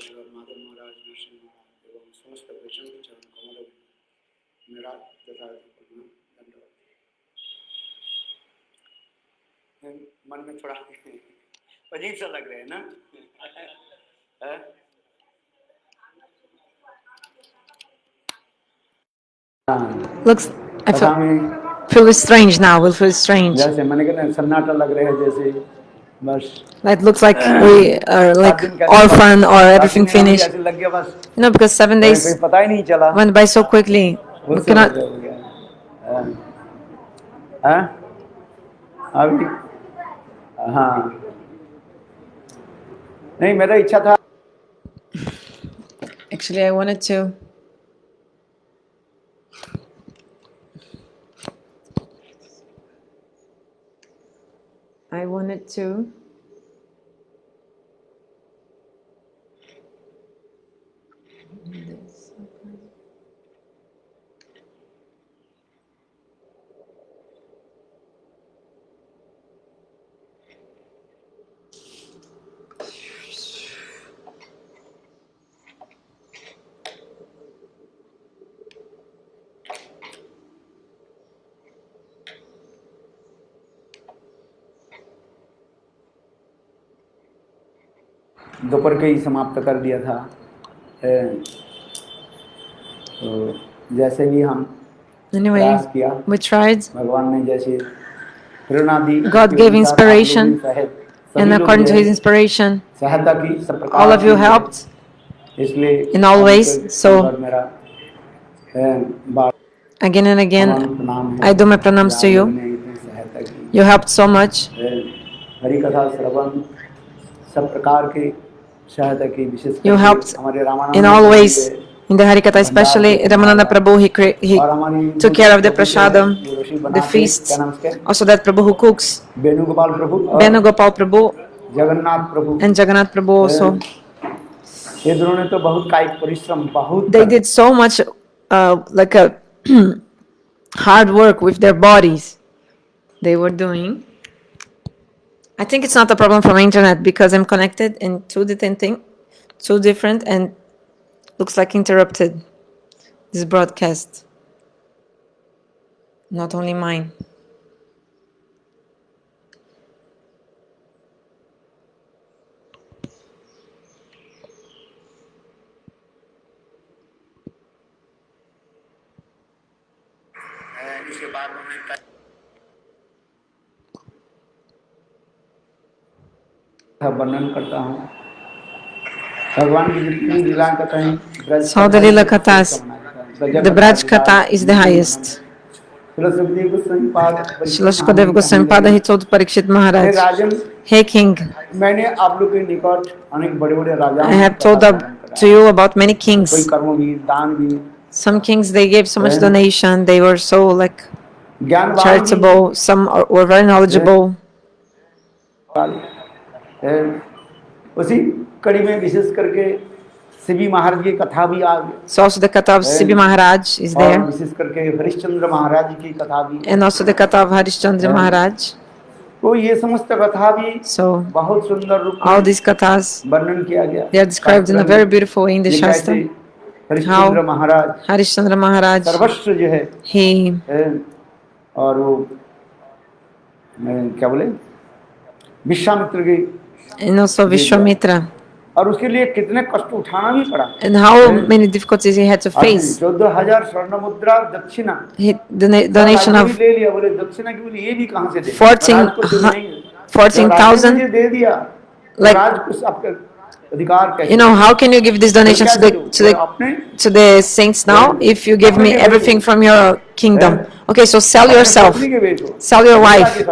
श्री माधव महाराज नरसिंह एवं समस्त वैष्णव के चरण कमलों में मेरा धन्यवाद। मन में थोड़ा अजीब सा लग रहा है ना? Looks, I feel strange now. Will feel strange. जैसे मैंने कहना सन्नाटा लग रहा है जैसे बस. It looks like we are like orphan or everything finished. You know, because 7 days went by so quickly. We cannot. अभी हाँ नहीं मेरा इच्छा था. Actually, I wanted to. दोपहर के ही समाप्त कर दिया था. तो जैसे भी हम प्रयास किया, we tried. भगवान ने जैसे प्रेरणा दी, God gave inspiration, and according to His inspiration, सहायता की सब प्रकार. all of you helped इसलिए in all ways. So again and again, I do my pranams to you. You helped so much. Hari कथा श्रवण सब प्रकार के सहायता की विशेष. You helped in all ways. In the Harikatha, especially Ramananda Prabhu, he took care of the prasadam, the feasts. Also that Prabhu who cooks, Venugopal Prabhu, and Jagannath Prabhu also. They did so much like a hard work with their bodies. They were doing. I think it's not a problem from internet because I'm connected in two different and looks like interrupted this broadcast. Not only mine. वर्णन करता हूँ भगवान की जितनी लीला कथाएं. So the Lila Kathas, the Braj Katha is the highest. Srila Shukadeva Goswami Pada, he told Parikshit Maharaj, "Hey King, I have told to you about many kings. Some kings, they gave so much donation, they were so like charitable, some were very knowledgeable." उसी कड़ी में विशेष करके शिवी महाराज की कथा भी आ गई. So also the katha of Sibi Maharaj is there. और विशेष करके हरिश्चंद्र महाराज की कथा भी. And also the katha of Harishchandra Maharaj. तो ये समस्त कथा भी So बहुत सुंदर रूप all these kathas, वर्णन किया गया. they are described in a very beautiful way in the Shastra. Harishchandra Maharaj, Harishchandra Maharaj, सर्वस्व जो है, he और वो क्या बोले विश्वामित्र की, and also Vishwamitra. और उसके लिए कितने कष्ट उठाना भी पड़ा. And how many difficulties he had to face. 14,000 स्वर्ण मुद्रा दक्षिणा. The donation of ले लिया. बोले दक्षिणा की, बोले ये भी कहाँ से दे. 14,000. दे दिया. Like, राज कुछ आपका अधिकार कैसे. You know, how can you give this donation to the saints now if you give me everything from your kingdom? Okay, so sell yourself, sell your wife.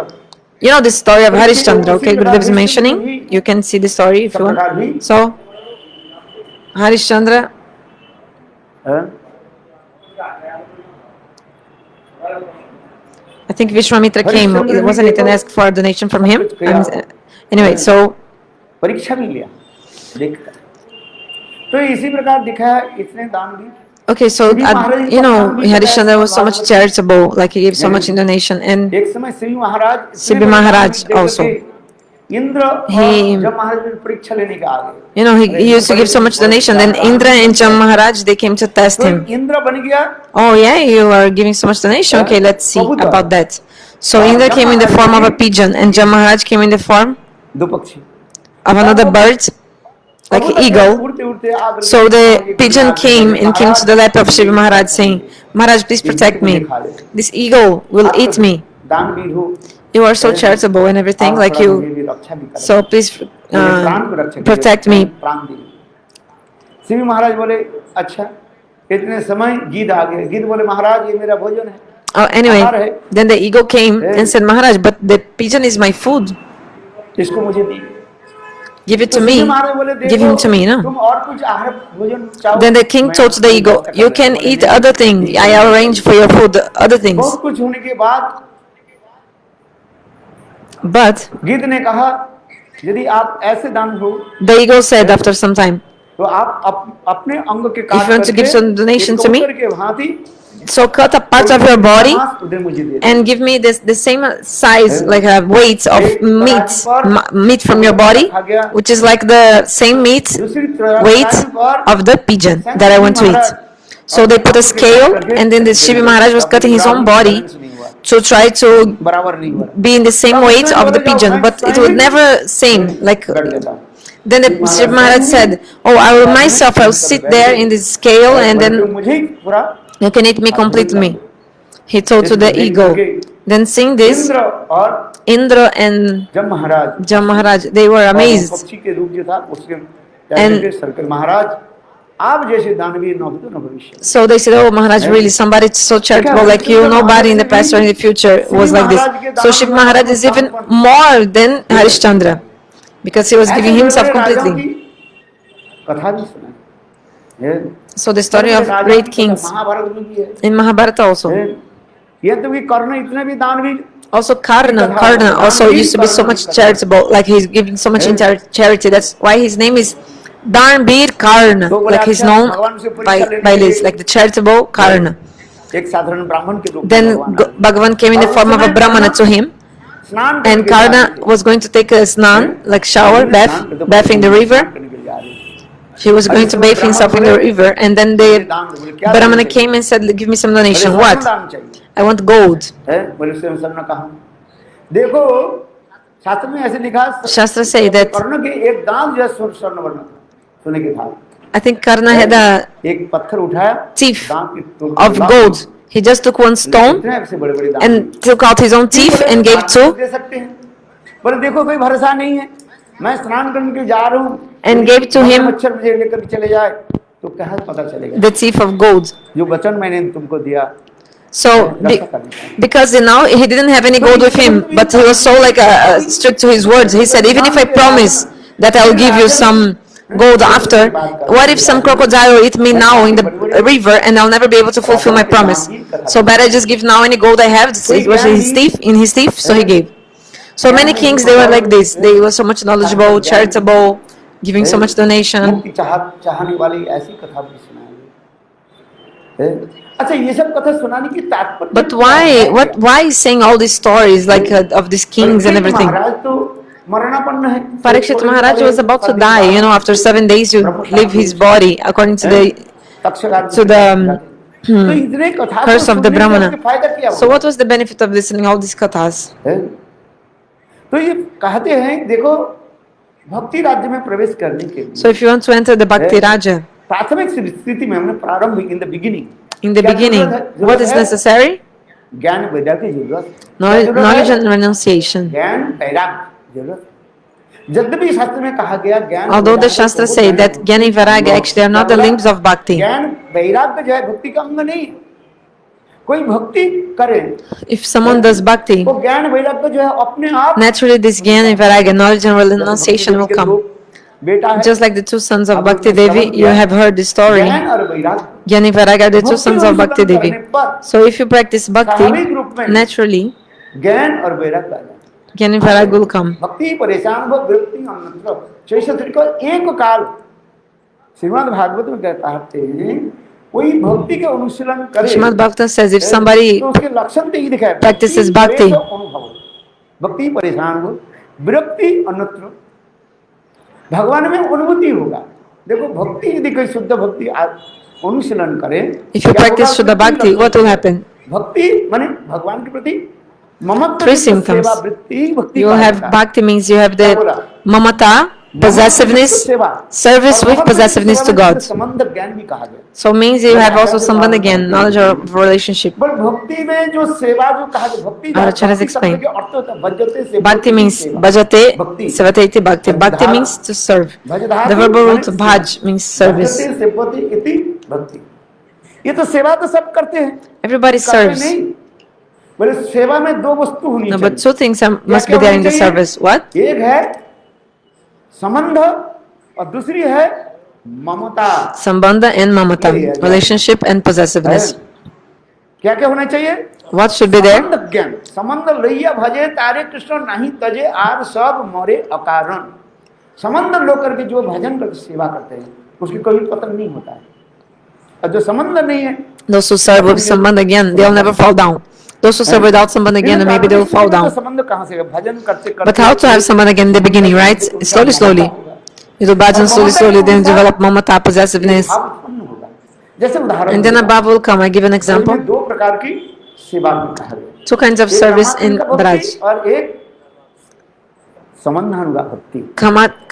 You know the story of Harishchandra, okay? Gurudev is mentioning. You can see the story if you want. So, Harishchandra. I think Vishwamitra came, wasn't it, and asked for a donation from him? Anyway, so. परीक्षा भी लिया, देखता. तो इसी प्रकार दिखाया, इतने दान दिए. Okay, so you know, Harishchandra was so much charitable, like he gave so much in donation, and Sibi Maharaj also. Indra He- जब महाराज ने परीक्षा लेने के आ गए, You know, he used to give so much donation. Then Indra and Jam Maharaj, they came to test तो him. Indra बन गया Oh yeah, you are giving so much donation. Okay, let's see about that. So Indra came in the form of a pigeon, and Jam Maharaj came in the form दो पक्षी of another bird, like an eagle. उड़ते उड़ते आकर So the pigeon came and came to the lap of Shiva Maharaj, saying, "Maharaj, please protect me. This eagle will eat me. दानवीर हो, You are so charitable and everything, आप like थोड़ा you. मेरी रक्षा भी करें। So please मेरे प्राण को रक्षा कीजिए, protect me." प्राण दीजिए। शिव महाराज बोले अच्छा, इतने समय गिद्ध आ गए। गिद्ध बोले महाराज ये मेरा भोजन है। Oh, anyway, then the eagle came and said, "Maharaj, but the pigeon is my food. इसको मुझे दी। Give it तो to me. शिव महाराज बोले Give him to me, no?" तुम और कुछ आहार भोजन चाहो? Then the king मैं told to the आपको eagle, व्यवस्था कर "You दूंगा।" can बोले, eat नहीं, other things. I arrange for your food other things." बहुत कुछ होने के बाद But गिद्ध ने कहा यदि आप ऐसे दान हो the eagle said after some time, तो आप अपने अंग के If you want to give some donation to me, के भांति so cut a part of your body मांस उधर मुझे दे दो। and give me the same size, like a weight of meat from your body, which is like the same meat दूसरी weight of the pigeon that I want to eat. So they put a scale, and then the Shiva Maharaj was cutting his own body to try to बराबर नहीं हुआ। be in the same weight of the pigeon, but it would never same. Like then the Shiva Maharaj said, "Oh, I will myself, I will sit there in this scale, and then मुझे पूरा you can eat me completely." He told to the eagle. Then seeing this, Indra और Indra and जब महाराज Jam Maharaj, they were amazed. पक्षी के रूप जो था उसके कहते थे सर्कल महाराज आप जैसे दानवीर न भूतो न भविष्य। So they said, "Oh Maharaj, really somebody so charitable like you, nobody in the past or in the future was like this." So Shiv Maharaj is even more than Harishchandra, because he was giving himself completely. कथा भी सुना। So the story of great kings Mahabharat में भी है। in Mahabharata also. ये तो भी कर्ण इतने भी दानवीर Also Karna also used to be so much charitable, like he's giving so much in charity. That's why his name is Darnbir Karna, like he's known by this, like the charitable Karna. एक साधारण ब्राह्मण के रूप में Then Bhagavan came in the form of a Brahmana to him, स्नान and Karna was going to take a snan, like shower, bath in the river. He was going to bathe himself in the river, and then the Brahmana came and said, "Give me some donation." What? I want gold. देखो शास्त्र में ऐसे लिखा Shastra say that कर्ण के एक दांत जो है स्वर्ण वर्ण था, सोने के था। I think Karna had a एक पत्थर उठाया teeth दांत की टोकरी of La- gold. He just took one stone इतने ऐसे बड़े-बड़े दांत and took out his own teeth and gave to, दे सकते हैं। पर देखो कोई भरोसा नहीं है, मैं स्नान करने के जा रहा हूँ and gave to him मच्छर मुझे लेकर चले जाए तो क्या पता चलेगा the teeth of gold. जो वचन मैंने तुमको दिया। So because now he didn't have any gold with him, but he was so like strict to his words. He said, "Even if I promise that I'll give you some gold after, what if some crocodile will eat me now in the river and I'll never be able to fulfill my promise? So better just give now any gold I have." It was in his teeth, so he gave. So many kings, they were like this. They were so much knowledgeable, charitable, giving so much donation. मुक्ति चाहने वाली ऐसी कथा भी सुनाई। अच्छा ये सब कथा सुनाने की तात्पर्य But why saying all these stories like of these kings and everything? महाराज तो मरणापन्न है। Parikshit Maharaj was about to die. You know, after 7 days you leave his body, according to the तो इतने कथा curse of the Brahmana. फायदा क्या So what was the benefit of listening all these kathas? तो ये कहते हैं देखो भक्ति राज्य में प्रवेश करने के लिए So if you want to enter the Bhakti Raja, प्राथमिक स्थिति में हमने प्रारंभ in the beginning in the beginning, what is necessary? ज्ञान वैराग्य की जरूरत, Knowledge and renunciation. ज्ञान वैराग्य जरूरत। यद्यपि शास्त्र में कहा गया ज्ञान Although the Shastra say that Jnana and Vairagya actually are not the limbs of Bhakti. ज्ञान वैराग्य जो है भक्ति का अंग नहीं। कोई भक्ति करे If someone does Bhakti, वो ज्ञान वैराग्य जो है अपने आप naturally this Jnana and Vairagya, knowledge and renunciation will come. बेटा है Just like the two sons of Bhakti Devi, you have heard the story. ज्ञान और वैराग्य Jnana and Vairagya are the two sons of Bhakti Devi. So if you practice Bhakti, naturally ज्ञान और वैराग्य आ जाए। Jnana and Vairagya will come. भक्ति परेशान हो विरक्ति अन्यत्र चैतन्य को एक काल श्रीमद् भागवत में कहते हैं कोई भक्ति के अनुशीलन करे Srimad Bhagavatam says if somebody तो उसके लक्षण तो ये दिखाए practices bhakti, भक्ति परेशान हो विरक्ति अन्यत्र। भगवान में अनुभूति होगा। देखो भक्ति यदि कोई शुद्ध भक्ति अनुशीलन करे, If you क्या practice होगा? Shuddha Bhakti, what will happen? भक्ति माने भगवान के प्रति ममत्व Three की symptoms. सेवा वृत्ति भक्ति You will का have होता है। bhakti means you have क्या the बोला? mamata, possessiveness, service with possessiveness to God. संबंध ज्ञान भी कहा गया। So means you have also sambandha again, knowledge of relationship. पर भक्ति में जो सेवा जो कहा गया, भक्ति Our Acharyas explain. शब्द के अर्थ होता है भजते से Bhakti means bhajate, sevate iti bhakti. Bhakti means to serve. The verbal root bhaj means service. भजते सेवते इति भक्ति। ये तो सेवा तो सब करते हैं, Everybody करते serves. नहीं। बोले सेवा में दो वस्तु होनी No, चाहिए। but two things must be क्या there in होनी the चाहिए? service. What? एक है संबंध और दूसरी है ममता। Sambandha and mamata, relationship and possessiveness. क्या क्या होना चाहिए? What should be there? संबंध ज्ञान। संबंध लइया भजे तारे कृष्ण नहीं तजे आर सब मोरे अकारण। संबंध लोग के जो भजन करके सेवा करते हैं उसकी कभी पतन नहीं होता है, और जो संबंध नहीं है Those who serve with sambandha again, they'll never fall down. Those who serve without sambandha again, maybe they will fall down. संबंध कहाँ से भजन करते करते But how to have sambandha again in the beginning, right? Slowly, slowly. You do bhajan slowly, slowly, then develop mamata, possessiveness. भाव उत्पन्न होगा। जैसे उदाहरण And then a bhav will come. I give an example. इसमें दो प्रकार की सेवा में कहा गया, Two kinds of एक service in कामात्मिका भक्ति Braj. और एक संबंधानुगा भक्ति।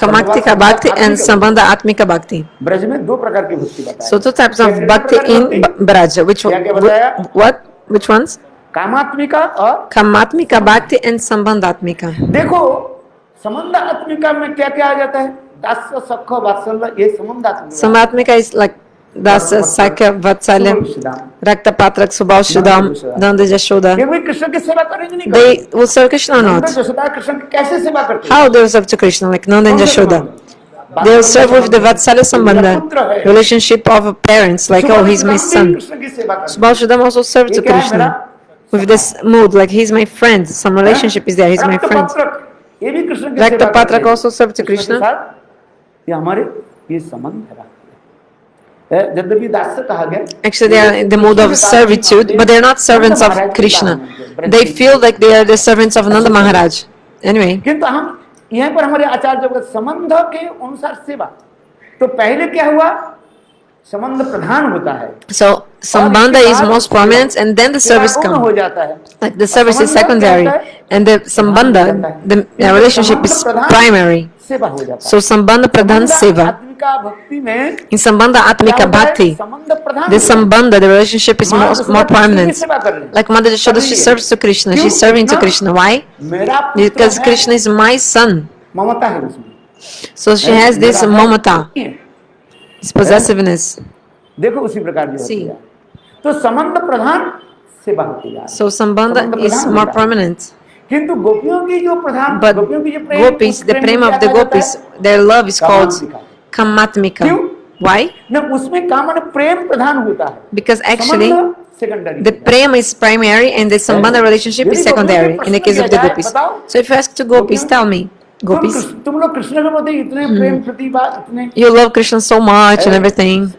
Kamaktika bhakti and sambandha atmika bhakti. Braj में दो प्रकार की भक्ति बताई। So two types of bhakti in Braj. What? Which ones? कामात्मिका और Kamatmika bhakti and sambandhatmika. देखो संबंधात्मिका में क्या क्या आ जाता है? दास सख वात्सल्य, ये संबंधात्मिका। Sambandhatmika is like Dasa, Sakya, Vatsalya, Rakta Patrak, Subhav Shudam, Nanda Jashoda. ये भी कृष्ण की सेवा करेंगे नहीं They करेंगे? will serve Krishna or Nand not? Jashoda Krishna की कैसे सेवा करते हैं? How they will serve to Krishna, like Nanda and Jashoda? They will serve with the Vatsalya Sambandha, relationship of parents, like, oh, he's my son. Krishna की सेवा करते हैं। Subhav Shudam also served to ये क्या है Krishna मेरा? with this mood, like he's my friend, some relationship is there, he's my friend. रक्तपत्रक, ये भी कृष्ण की Rakta सेवा करते Patrak हैं। also served to कृष्ण के Krishna. साथ ये हमारे ये संबंध है। यद्यपि दास कहा गया, Actually, they are in the mode of servitude, but they're not servants of Krishna. They feel like they are the servants of Nanda Maharaj. Anyway, किंतु हम यहाँ पर हमारे आचार्य जब संबंध के अनुसार सेवा, तो पहले क्या हुआ? संबंध प्रधान होता है, so Sambandha is most prominent and then the service हो comes. जाता है। Like the service is secondary and the Sambandha, the relationship is primary. सेवा हो जाता है। So Sambandha Pradhan Seva. आत्मिका भक्ति में In Sambandha Atmika Bhakti, संबंध प्रधान the होता है। Sambandha, the relationship is more prominent. सेवा कर रहे हैं। Like Mother Yashoda, she serves to Krishna, she's serving to Krishna. Why? मेरा पुत्र Because है, Krishna is my son. ममता है उसमें। So she has this मेरा mamata, है। this possessiveness. देखो उसी प्रकार की होती See. है। तो संबंध प्रधान सेवा होती है। So Sambandha is more prominent. किंतु गोपियों की जो प्रधान But गोपियों की जो प्रेम, gopis, उस the प्रेम prema में of the क्या कहा जाता gopis, है? their love is called कामात्मिका। क्यों? Kamatmika. Why? न उसमें कामन प्रेम प्रधान होता है, Because actually संबंध secondary the prema is primary and the Sambandha relationship is secondary in the case of the gopis. So if you ask to gopis, tell me, gopis, तुम लोग कृष्ण के प्रति इतने प्रेम प्रतिभा इतने you love Krishna so much and everything,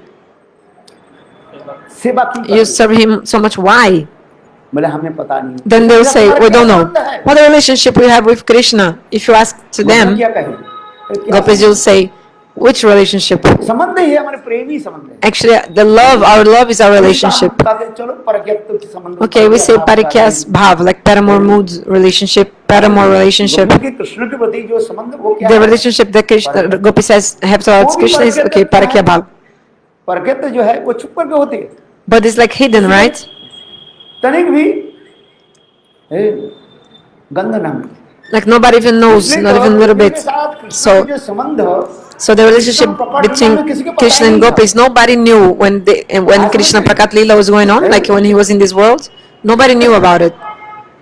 सेवा क्यों you करते? serve him so much, why? बोले हमें पता नहीं। Then they'll say, हमारा we क्या don't know. संबंध है? What relationship we have with Krishna? If you ask to गोपियाँ them, क्या कहेंगे? क्या gopis will say, which relationship? संबंध ही है, हमारे प्रेमी संबंध है। Actually, our love is our relationship. चलो परज्ञप्त के संबंध। Okay, we say Parikyas Bhav, like paramour mood relationship, paramour relationship. गोपियों के कृष्ण के प्रति जो संबंध वो क्या The है? relationship that Krishna, Gopi says have towards Krishna is okay, Parakya Bhav. परज्ञप्त जो है वो छुप करके होती है। But it's like hidden, right? तनिक भी गंध ना मिले। Like nobody even knows, not even a little bit. So, जो संबंध so the relationship between Krishna and Gopis, nobody knew when Krishna Prakat Leela was going on, like when he was in this world. Nobody knew about it.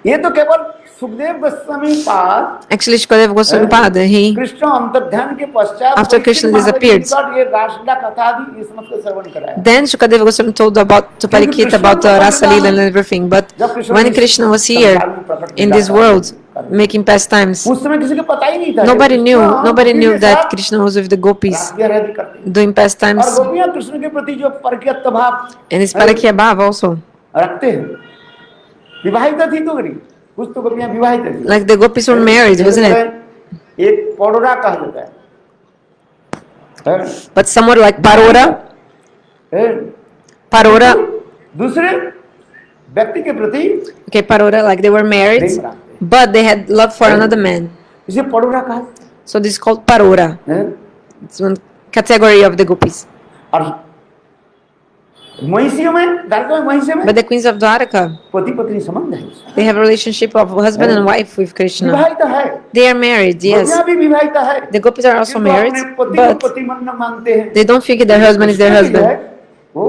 ये तो केवल सुखदेव गोस्वामी पाद Actually, Shukadev Goswami Pada, he, Krishna अंतर्ध्यान के पश्चात After Krishna disappeared. ये रासलीला कथा भी इस मत को श्रवण कराया। then Shukadev Goswami told about to Parikshit about Rasa Leela and everything. But when Krishna was here in this world making pastimes, उस समय किसी को पता ही नहीं था। nobody knew कृष्ण that के Krishna was with the gopis साथ राधे करते। doing pastimes, और गोपियां कृष्ण के प्रति जो परज्ञप्त भाव and it's Parakya Bhav also. रखते हैं। विवाहित थी तो नहीं, कुछ तो गोपियां विवाहित थी। Like the gopis were married, wasn't it? एक पौड़ा कहा जाता है, But somewhat like Parora, है? Parora, दूसरे व्यक्ति के प्रति okay, Parora, like they were married, but they had love for another man. इसे पौड़ा कहा So this is called Parora. है। It's one category of the gopis. और महिषियों में द्वारका में महिषियों में But the queens of Dwaraka, पति पत्नी संबंध है, they have a relationship of husband and wife with Krishna. विवाहित है, They are married, yes. गोपियां भी विवाहित है, The gopis are also किंतु married, अपने पति को but पति मन मानते हैं, they don't feel their husband is their Krishna जो है, husband. वो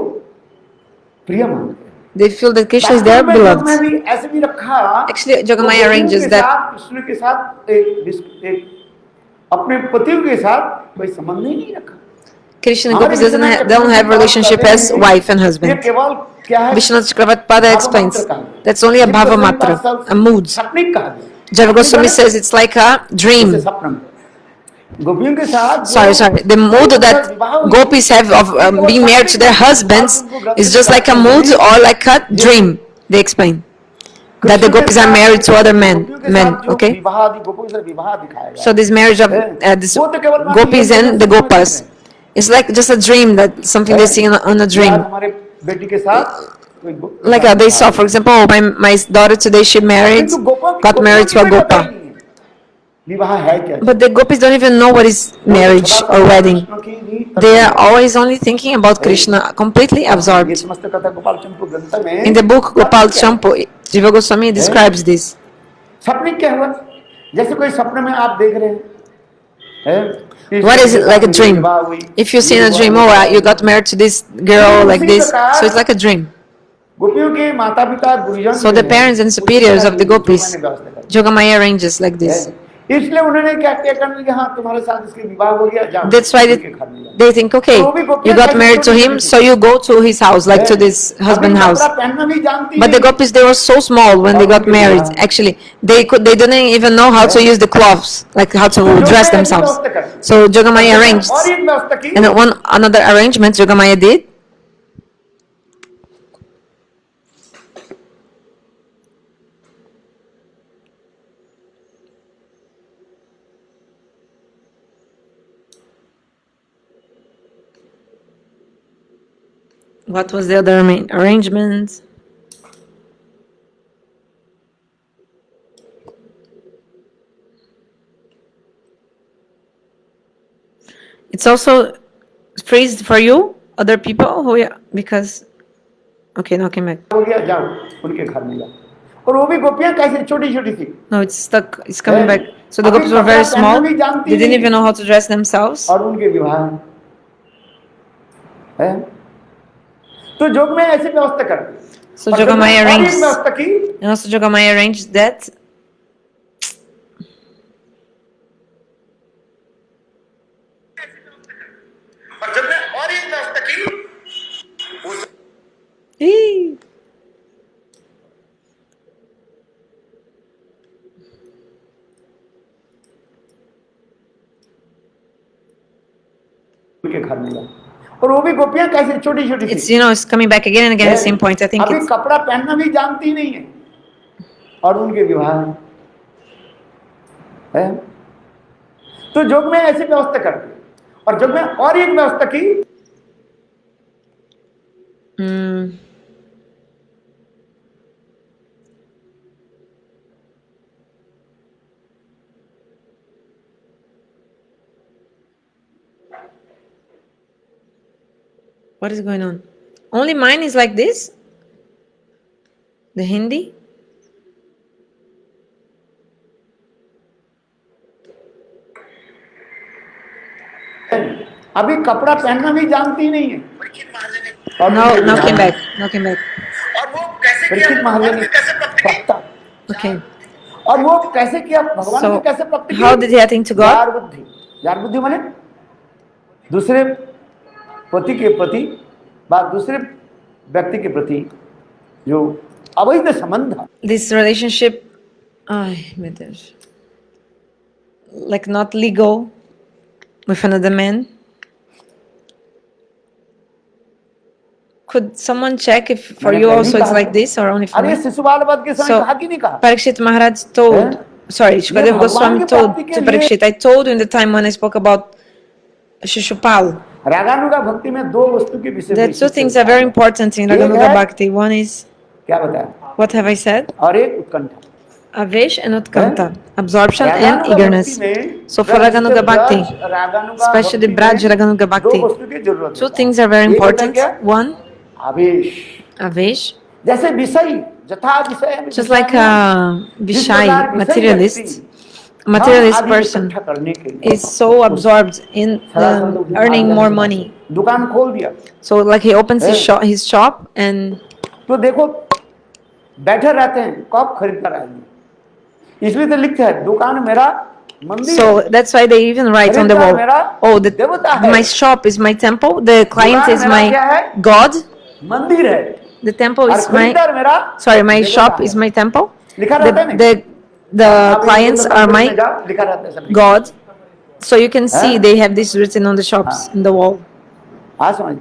प्रिय मानते हैं। They feel that Krishna is their वास्तव में beloved. मैं भी ऐसे भी रखा, Actually, Jogamaya वो arranges के that. साथ, कृष्ण के साथ एक अपने पतियों के साथ कोई संबंध ही नहीं रखा। Krishna and gopis don't have relationship as wife and ये husband. केवल क्या है? Vishnu Chakravarti explains that's only a bhava matra, a mood. सपने कहा गया। Jiva Goswami says it's like a dream. जैसे सपना में। गोपियों के साथ Sorry. The mood that gopis have of being married to their husbands is just like a mood or like a dream. They explain that the gopis are married to other men. Okay. So this marriage of this gopis and the gopas, it's like just a dream, that something they see on a dream. हमारे बेटी के साथ Like they saw, for example, oh, my daughter today she got married to a gopa. विवाह है क्या? But the gopis don't even know what is marriage or wedding. They are always only thinking about Krishna, completely absorbed. In the book Gopal Champu, Jiva Goswami describes this. सपने क्या हुआ? जैसे कोई सपने में आप देख रहे हैं, What is it like a dream? If you see in a dream, oh, you got married to this girl like this, so it's like a dream. गोपियों के माता पिता गुरुजन, So the parents and superiors of the gopis, Jogamaya arranges like this. इसलिए उन्होंने क्या क्या करने कि हाँ तुम्हारे साथ इसके विवाह हो गया, जाओ। That's why they think, okay, you got married to him, so you go to his house, like to this husband house. But the gopis, they were so small when they got married. Actually, they didn't even know how to use the cloths, like how to dress themselves. So Jogamaya arranged, and another arrangement Jogamaya did. What was the other arrangement? It's also praised for you, other people who, because, okay, now came back. हो गया, जाओ उनके घर में जाओ। और वो भी गोपियां कैसे छोटी छोटी थी। No, it's stuck. It's coming back. So the gopis were very small. They didn't even know how to dress themselves. और उनके विवाह है। तो जोग में ऐसी व्यवस्था कर दी। So Jogamaya arranged. व्यवस्था की। And also Jogamaya arranged that. और जब मैं और एक व्यवस्था की, उनके घर में जाओ। और वो भी गोपियां कैसे छोटी छोटी थी। It's, it's coming back again and again, the same point. I think अभी it's, कपड़ा पहनना भी जानती नहीं है, और उनके विवाह है। तो जोग में ऐसी व्यवस्था कर दी, और जब मैं और एक व्यवस्था की, what is going on? Only mine is like this? The Hindi? अभी कपड़ा पहनना भी जानती नहीं है। No came back. No came back. और वो कैसे किया भगवान ने कैसे प्राप्त की? Okay. और वो कैसे किया भगवान ने So, कैसे प्राप्त की? how did he attain to God? Jar बुद्धि माने दूसरे पति के प्रति, दूसरे व्यक्ति के प्रति जो अवैध संबंध, This relationship, like not legal with another man. Could someone check if for you also it's like this or only for अरे me? शिशुपाल वध के समय So, कहा कि नहीं कहा? Parikshit Maharaj told sorry, Shukadev भगवान Goswami की told प्राप्ति के to लिए- Parikshit, I told you in the time when I spoke about Shishupal. रागानुगा भक्ति में दो वस्तु के विषय The में two wishes things are very important in एक Raganuga है- Bhakti. One is, क्या बताया, what have I said? और एक उत्कंठा। Avesh and Utkanta, absorption and रागानुगा eagerness. भक्ति में So for ब्रज Raganuga से Bhakti, ब्रज, रागानुगा especially भक्ति Braj में Raganuga दो Bhakti, वस्तु की जरूरत two होता है। things are very एक होता है important. क्या? One, आवेश, Avesh, जैसे विषय जथा विषय में just विषय like में, a जिस प्रकार Vishai, विषय materialist, व्यक्ति materialist धन आदि person इकट्ठा करने के लिए is so absorbed in earning more money. दुकान खोल दिया, So like he opens Yeah. his shop and तो देखो बैठे रहते हैं, कब खरीद कर आएंगे, इसलिए तो लिखते हैं दुकान मेरा मंदिर so है। that's why they even write on the wall, oh, my shop is my temple, the client is my God, मंदिर है, the temple और is my, खरीदार मेरा sorry, my देवता shop है। is my temple, लिखा रहता है the, नहीं? the, the आप clients एक are मंदिर my में जाओ, लिखा रहता है सब। God. So you can see Huh? they have this written on the shops, in the wall. हाँ समझ,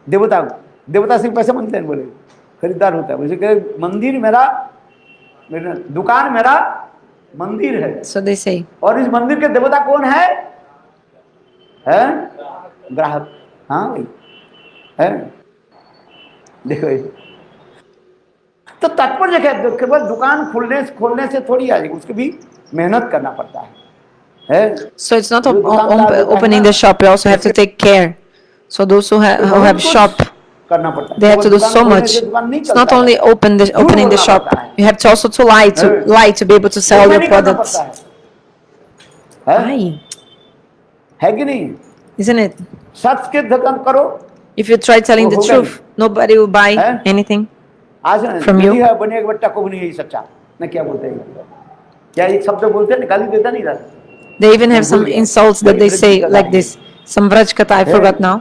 देवता देवता से पैसे मांगते हैं, बोले खरीदार होता है, मुझे कहे मंदिर मेरा दुकान मेरा मंदिर है, So they say, और इस मंदिर के देवता कौन है? ग्राहक। हाँ भाई है, देखो ये। तो तात्पर्य क्या है, केवल दुकान खोलने से थोड़ी आ जाएगी, उसकी भी मेहनत करना पड़ता है। so it's not opening the shop, you also have to take care. So those who have shop, करना पड़ता है, they have to do दुकान so खोलने much. से दुकान नहीं It's चलता not है। only opening the बोलना shop, पड़ता है। you have to also to lie to be able to sell your नहीं करना products. पड़ता है। Why? है कि नहीं? Isn't it? सच के दुकान करो, If you try telling the होगा truth, nobody will buy हैं? anything. आज From you? है बने बट्टा को भी नहीं सच्चा ना, क्या बोलते हैं, क्या एक शब्द बोलते हैं, गाली देता नहीं रहता। They even have some insults that they say like this. Some Vraj Katha, I forgot now.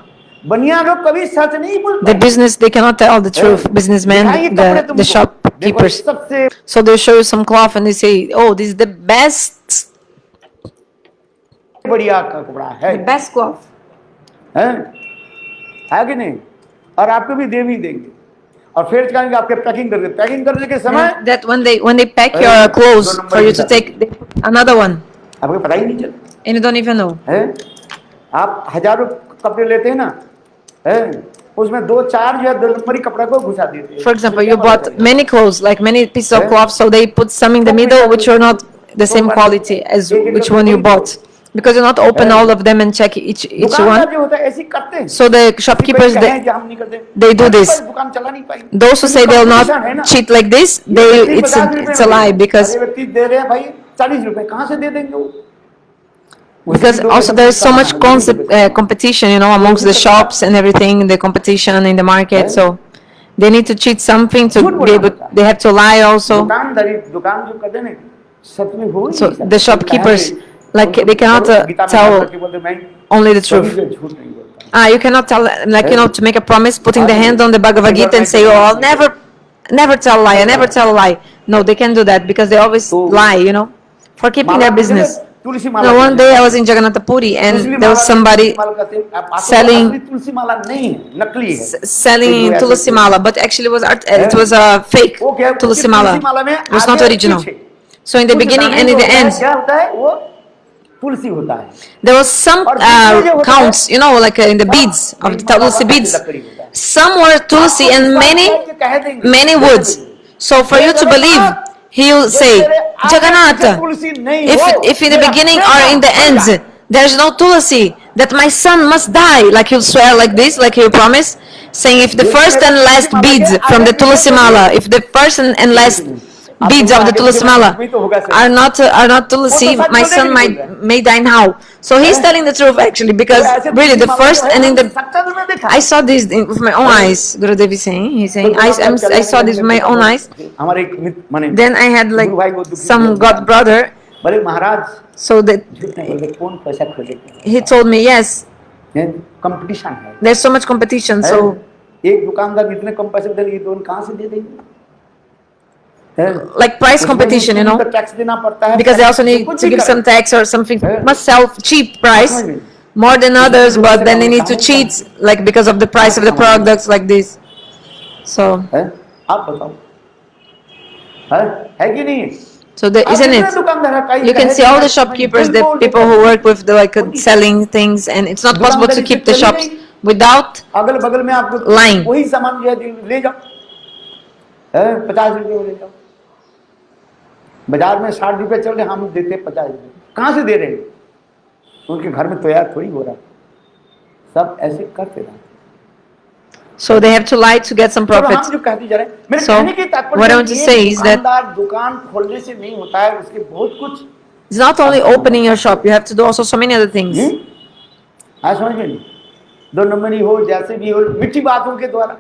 बनिया लोग कभी सच नहीं बोलते। The business, they cannot tell the truth. Businessmen, the shopkeepers. सबसे So they show you some cloth and they say, oh, this is the best बढ़िया कपड़ा है, best cloth. है कि नहीं? और आपको भी दे भी देंगे, और फिर कहेंगे आपके पैकिंग करने के समय And that when they pack your clothes for you to take, they put another one आपको पता ही नहीं चलता and you don't even know. है। आप हजारों कपड़े लेते हैं ना, है, उसमें दो चार जो है 2 नंबरी कपड़ा को घुसा देते हैं। For example, you bought many clothes, like many pieces of cloth, so they put some in the middle which are not the same quality as which one you bought. Because you not open all of them and check each दुकानदार one. जो होता है ऐसे ही करते हैं। So the shopkeepers, कहें कि हम नहीं करते, they do this. दुकान चला नहीं पाएंगे। Those who say they'll competition है ना। not cheat like this, it's a lie because अरे व्यक्ति दे रहे हैं भाई 40 रुपए, कहाँ से दे देंगे वो? also there is so much competition, you know, amongst the shops and everything, the competition in the market. So they need to cheat something to be able. They have to lie also. दुकान जो करते हैं ना, सच में हो ही So नहीं सकता। the shopkeepers, like they cannot tell only the truth. You cannot tell, like, you know, to make a promise, putting the hand on the Bhagavad Gita and say, oh, I'll never tell a lie, I never tell a lie. No, they can't do that because they always lie, you know, for keeping their business. No, one day I was in Jagannath Puri and there was somebody selling Tulsi Mala, but actually it was a fake Tulsi Mala. It was not original. So in the beginning and in the end, there was some counts, you know, like in the beads of the Tulsi beads. Some were Tulsi and many woods. So for you to believe, he will say, Jagannath, if in the beginning or in the end there's no Tulsi, that my son must die, like he'll swear like this, like he'll promise, saying if the first and last beads from the Tulsi Mala, if the first and last beads of the Tulsi Mala are not Tulsi, my son may die now. So he's telling the truth actually, because really the first and in the, I saw this with my own eyes. Gurudev is saying, he's saying, I saw this with my own eyes. Then I had like some god brother. So that he told me, yes, there's so much competition. So like price competition, you know, because they also need to give some tax or something, must sell cheap price more than others, but then they need to cheat, like because of the price of the products like this. So So there, अब isn't कितने it? दुकानदार हैं, कई You can कहे see all the कि shopkeepers, the बिल्कुल people who work with the like उनकी selling things, and it's not possible to दुकानदारी keep से the चली shops गई। without अगल बगल में आपको lying. वही सामान जो है ले जाओ, 50 रुपये ले जाओ। बाजार में 60 रुपये चल रहे, हम देते 50 रुपये, कहाँ से दे रहे हैं? उनके घर में तैयार थोड़ी हो रहा, सब ऐसे करते रहे। So they have to lie to get some चलो profit. हम जो कहते जा रहे हैं, मेरे So, कहने की तात्पर्य what I want to say is that दुकानदार दुकान खोलने से नहीं होता है, उसके बहुत कुछ it's not only opening your shop, you have to do also so many other things. हाँ समझ में नहीं, 2 नंबरी हो, जैसे भी हो, मीठी बातों के द्वारा।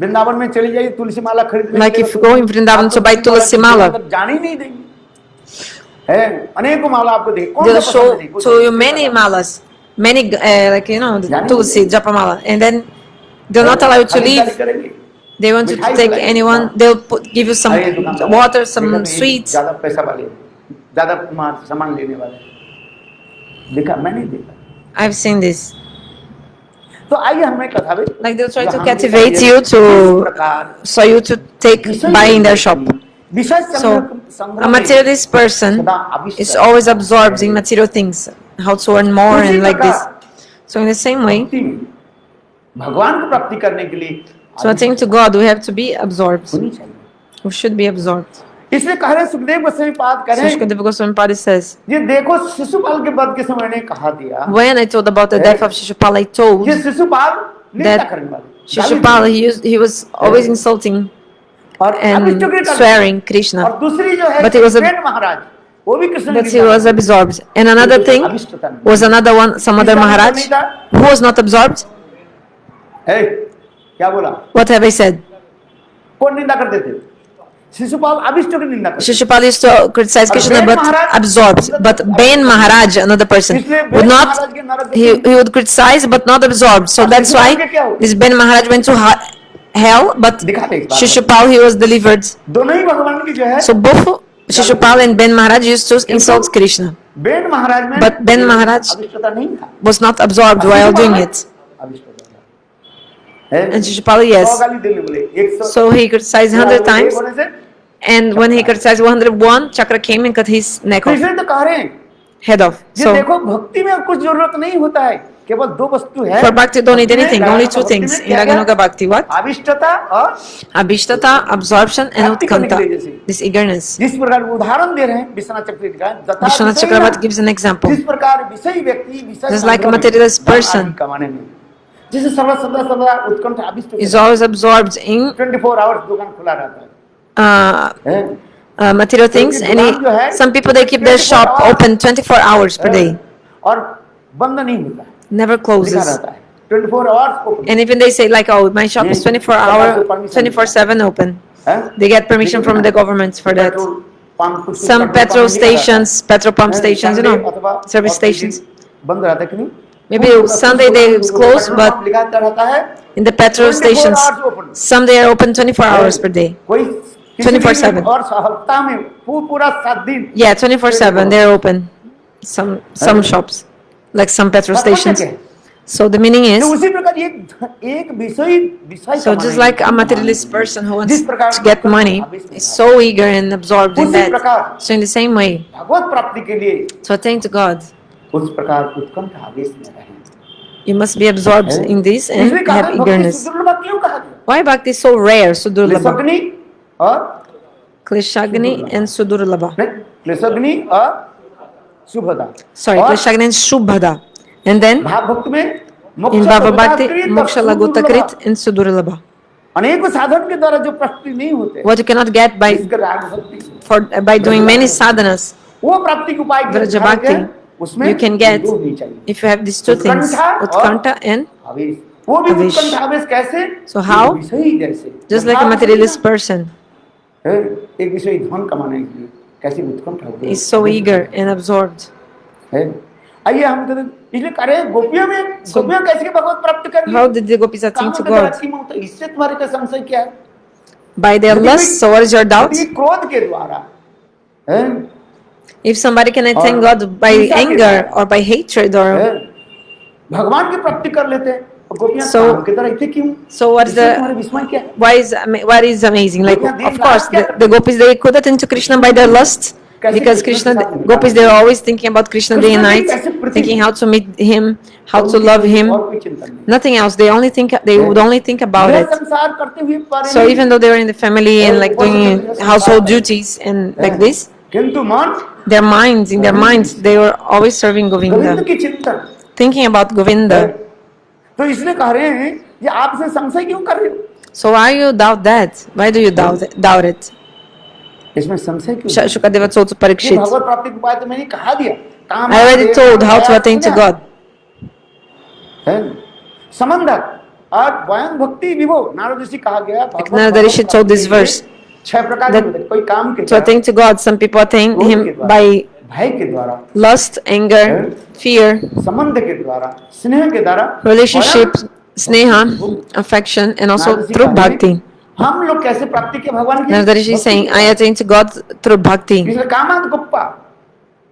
वृंदावन में चली जाइए, तुलसी माला खरीदने Like if you go in Vrindavan to buy tulsi mala, जान ही नहीं देंगे। अनेकों माला आपको देंगे, कौन सा they'll पसंद show नहीं, to you many malas, many like you know, the tulsi, japa mala, and then they'll not allow you to leave. They want you to take anyone. They'll give you some water, some sweets. ज्यादा पैसा वाले, ज्यादा सामान लेने वाले, देखा मैंने देखा। I've seen this. तो आइए हमें कथा में, Like they'll try to captivate you so you to take buy in their shop. So a materialist person is always absorbed in material things, how to earn more and like this. So in the same way, भगवान को प्राप्ति करने के लिए so attain to God, we have to be absorbed. होनी चाहिए। We should be absorbed. इसलिए कह रहे सुखदेव गोस्वामी पाद कह So रहे हैं, Shukadeva Goswami Padi says, ये देखो शिशुपाल के वध के समय ने कहा दिया, when I told about the death of Shishupal, I told ये शिशुपाल निंदा that करने वाले, Shishupal, he was always insulting और and अभिष्ट के करने, swearing Krishna, और दूसरी जो है but he was कृष्ण महाराज, वो भी Krishna but he was absorbed. And another thing was another one, some other Maharaj who was not absorbed. क्या बोला? What have I said? कौन निंदा करते थे? शिशुपाल अभिष्ट की निंदा करते। Shishupal used to criticize Krishna but absorbed. But Ben Maharaj, another person, would not, he would criticize but not absorbed. So that's why this Ben Maharaj went to hell, but Shishupal, he was delivered. दोनों ही भगवान की जो है, So both Shishupal and Ben Maharaj used to insult Krishna. Ben Maharaj में But Ben Maharaj अभिष्टता नहीं था, was not absorbed while doing it. अभिष्टता था। And Shishupal, yes. गाली देने बोले, So he criticized 100 times. होने से And when he criticized 101, Chakra came and cut his neck off, इसलिए तो कह रहे हैं, head off. ये So देखो भक्ति में कुछ जरूरत नहीं होता है, केवल 2 वस्तु है। for bhakti, don't need anything, only 2 भक्ति में things. In क्या है? Raganuga Bhakti, what? अभिष्टता और Abhishtata, absorption, and प्राप्ति करने के लिए utkanta. जैसे। This eagerness. जिस प्रकार उदाहरण दे रहे हैं विश्वनाथ चक्रवर्ती का, जथा Vishwanath विषयी Chakravarti ना, gives an example. जिस प्रकार विषयी व्यक्ति विषय Just like a संग्रह में, materialist धन person आदि कमाने में, जिसे सदा उत्कंठ अभिष्ट Is always absorbed in 24 hours दुकान खुला रहता है, material things, and some people they keep their shop open 24 hours per day, और बंद नहीं होता, never लिखा closes. रहता है 24 hours open. And even they say like, oh, my shop is 24/7 open. They get permission from the government for that. Some petrol stations, petrol pump stations, you know, service stations. बंद रहता है कि नहीं? Maybe Sunday they close, but लिखा रहता है in the petrol stations, some they are open 24 hours per day. कोई 24/7. और हफ्ता में पूरा 7 दिन। Yeah, 24/7 they're open. Some shops, like some petrol stations. So the meaning तो is, उसी प्रकार एक विषय so just like a materialist person who wants to get money is so eager and absorbed in that. So in the same way, भगवत प्राप्ति के लिए to attain to God, उस प्रकार उत्कंठ आवेश में रहें। you must be absorbed in this and इसलिए कहा have भक्ति eagerness. सुदुर्लभ क्यों कहा गया? Why bhakti is so rare, Sudurlabha? क्लेशग्नि और Kleshagni and Sudurlabha. क्लेशग्नि और Shubhada. Sorry, Kleshagni and Shubhada. And then भाव भक्त में in Bhava Bhakti, Moksha Lagotakrit and Sudurlabha. अनेक साधन के द्वारा जो प्राप्ति नहीं होते, What you cannot get by इसका राग भक्ति by doing many sadhanas, वो प्राप्ति के उपाय Vraja Bhakti, उसमें you can get दो नहीं चाहिए। if you have these 2 things, Utkanta and आवेश, वो भी आवेश। उत्कंठ आवेश कैसे? So how? एक विषयी जैसे, just like a materialist person एक विषयी धन कमाने के लिए कैसे उत्कंठ हो गए, is so eager and absorbed. आइए हम तो इसलिए करे गोपियों कैसे भगवत प्राप्त कर How did the gopis attain to God? इससे तुम्हारे का संशय क्या है? By their lust. So what is your doubt? यदि क्रोध के द्वारा, If somebody can attain God by anger or by hatred or भगवान की प्राप्ति कर लेते हैं, तो गोपियां So- काम की तरह इतने क्यों? So what's इसमें the- तुम्हारा विस्मय क्या है? what is amazing? Like, of course, the gopis, they could attend to Krishna by their lust, because Krishna, gopis, they were always thinking about Krishna day and night, thinking how to meet him, how to love him, और कोई चिंता नहीं। nothing else. They would only think about यह it. संसार करते हुए पारे So नहीं। even though they were in the family and like doing household duties and like this, किंतु मन in their minds, they were always serving Govind Govinda, की चिंतन। thinking about Govinda. तो इसलिए कह रहे हैं ये आपसे संशय क्यों कर रहे हो? So why you doubt that? Why do you doubt it? इसमें संशय क्यों? Shukadeva told to ये Parikshit, भगवत प्राप्ति के उपाय तो मैंने कहा दिया। काम I already Dev, told how to Daya, attain to पुण्य। God. है न? समंदर और वयं भक्ति विभो नारद ऋषि कहा गया भगवत Narada Rishi Bhagavad told this प्राप्ति के लिए verse, छह प्रकार that के होते हैं। कोई काम के To द्वारा, attain to God, some people attain क्रोध के Him द्वारा, by भय के द्वारा, lust, anger, fear, संबंध के द्वारा, स्नेह के द्वारा, relationship, वयं sneha, affection, and also Narad Rishi through कहा है, bhakti. हम लोग कैसे प्राप्ति के भगवान की? Narada Rishi is saying, I attain to God through bhakti. इसलिए कामांत गोप्पा